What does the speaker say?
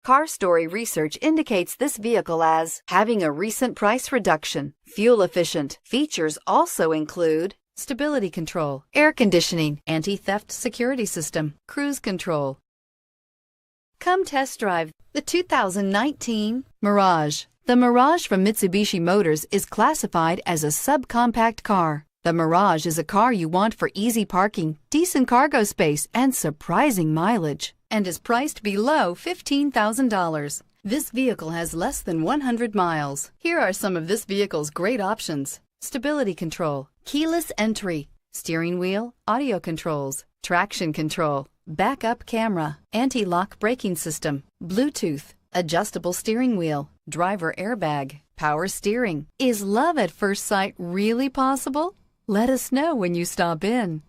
Car Story research indicates this vehicle as having a recent price reduction, fuel efficient. Features also include stability control, air conditioning, anti-theft security system, cruise control. Come test drive the 2019 Mirage. The Mirage from Mitsubishi Motors is classified as a subcompact car. The Mirage is a car you want for easy parking, decent cargo space, and surprising mileage, and is priced below $15,000. This vehicle has less than 100 miles. Here are some of this vehicle's great options: stability control, keyless entry, steering wheel audio controls, traction control, backup camera, anti-lock braking system, Bluetooth, adjustable steering wheel, driver airbag, power steering. Is love at first sight really possible? Let us know when you stop in.